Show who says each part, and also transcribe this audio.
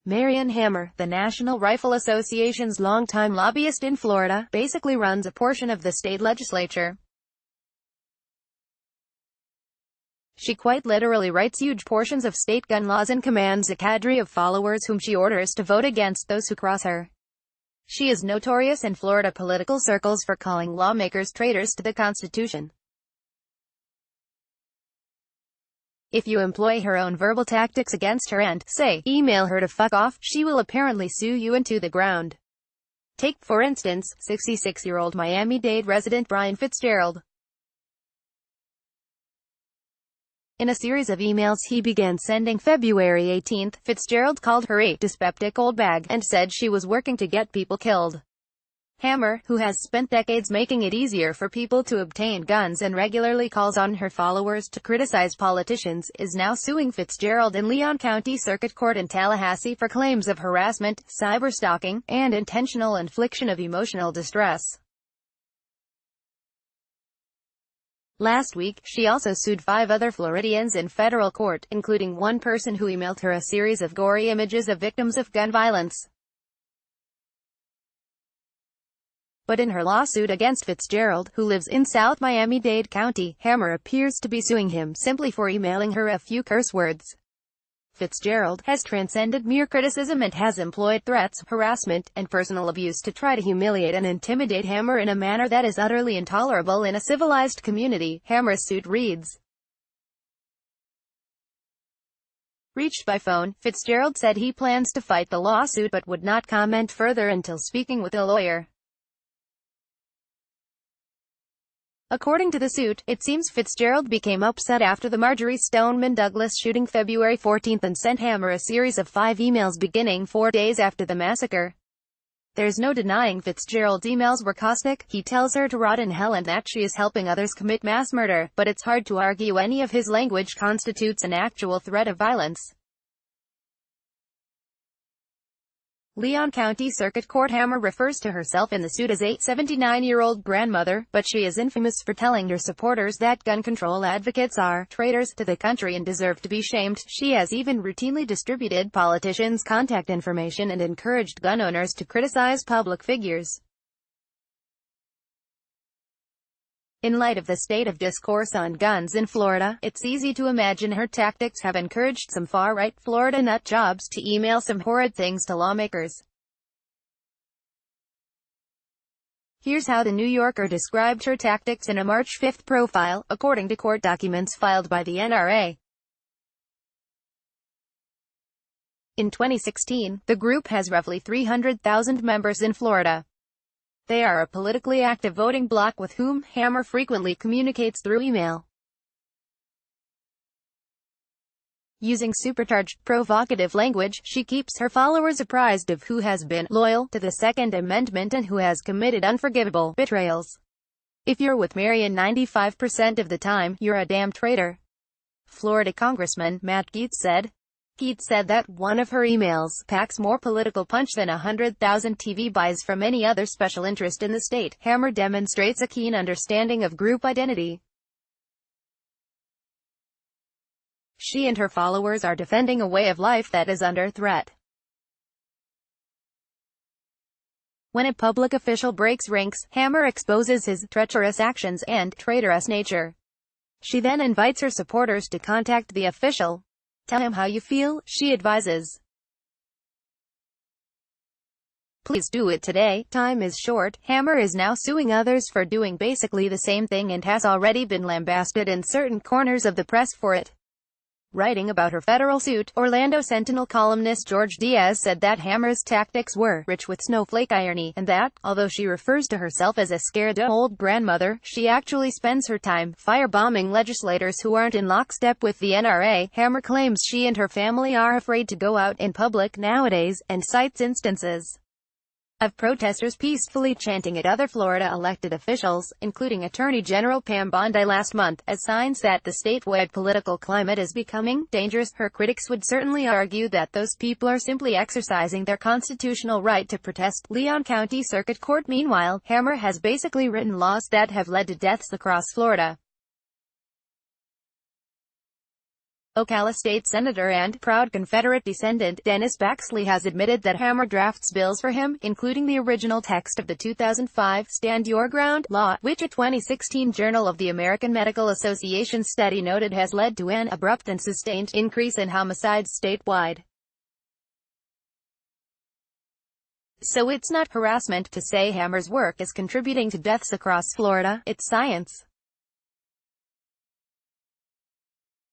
Speaker 1: Marion Hammer, the National Rifle Association's longtime lobbyist in Florida, basically runs a portion of the state legislature. She quite literally writes huge portions of state gun laws and commands a cadre of followers whom she orders to vote against those who cross her. She is notorious in Florida political circles for calling lawmakers traitors to the Constitution. If you employ her own verbal tactics against her and, say, email her to fuck off, she will apparently sue you into the ground. Take, for instance, 66-year-old Miami-Dade resident Brian Fitzgerald. In a series of emails he began sending February 18, Fitzgerald called her a dyspeptic old bag, and said she was working to get people killed. Hammer, who has spent decades making it easier for people to obtain guns and regularly calls on her followers to criticize politicians, is now suing Fitzgerald in Leon County Circuit Court in Tallahassee for claims of harassment, cyberstalking, and intentional infliction of emotional distress. Last week, she also sued 5 other Floridians in federal court, including one person who emailed her a series of gory images of victims of gun violence. But in her lawsuit against Fitzgerald, who lives in South Miami-Dade County, Hammer appears to be suing him simply for emailing her a few curse words. Fitzgerald has transcended mere criticism and has employed threats, harassment, and personal abuse to try to humiliate and intimidate Hammer in a manner that is utterly intolerable in a civilized community, Hammer's suit reads. Reached by phone, Fitzgerald said he plans to fight the lawsuit but would not comment further until speaking with a lawyer. According to the suit, it seems Fitzgerald became upset after the Marjory Stoneman Douglas shooting February 14 and sent Hammer a series of 5 emails beginning 4 days after the massacre. There's no denying Fitzgerald's emails were caustic. He tells her to rot in hell and that she is helping others commit mass murder, but it's hard to argue any of his language constitutes an actual threat of violence. Leon County Circuit Court. Hammer refers to herself in the suit as a 79-year-old grandmother, but she is infamous for telling her supporters that gun control advocates are traitors to the country and deserve to be shamed. She has even routinely distributed politicians' contact information and encouraged gun owners to criticize public figures. In light of the state of discourse on guns in Florida, it's easy to imagine her tactics have encouraged some far-right Florida nutjobs to email some horrid things to lawmakers. Here's how the New Yorker described her tactics in a March 5 profile, according to court documents filed by the NRA. In 2016, the group has roughly 300,000 members in Florida. They are a politically active voting bloc with whom Hammer frequently communicates through email. Using supercharged, provocative language, she keeps her followers apprised of who has been loyal to the Second Amendment and who has committed unforgivable betrayals. If you're with Marion 95% of the time, you're a damn traitor. Florida Congressman Matt Gaetz said. Gaetz said that one of her emails packs more political punch than 100,000 TV buys from any other special interest in the state. Hammer demonstrates a keen understanding of group identity. She and her followers are defending a way of life that is under threat. When a public official breaks ranks, Hammer exposes his treacherous actions and traitorous nature. She then invites her supporters to contact the official. Tell him how you feel, she advises. Please do it today. Time is short. Hammer is now suing others for doing basically the same thing and has already been lambasted in certain corners of the press for it. Writing about her federal suit, Orlando Sentinel columnist George Diaz said that Hammer's tactics were rich with snowflake irony, and that, although she refers to herself as a scared old grandmother, she actually spends her time firebombing legislators who aren't in lockstep with the NRA. Hammer claims she and her family are afraid to go out in public nowadays, and cites instances of protesters peacefully chanting at other Florida elected officials, including Attorney General Pam Bondi last month, as signs that the statewide political climate is becoming dangerous. Her critics would certainly argue that those people are simply exercising their constitutional right to protest. Leon County Circuit Court. Meanwhile, Hammer has basically written laws that have led to deaths across Florida. Ocala State Senator and proud Confederate descendant Dennis Baxley has admitted that Hammer drafts bills for him, including the original text of the 2005 Stand Your Ground law, which a 2016 Journal of the American Medical Association study noted has led to an abrupt and sustained increase in homicides statewide. So it's not harassment to say Hammer's work is contributing to deaths across Florida, it's science.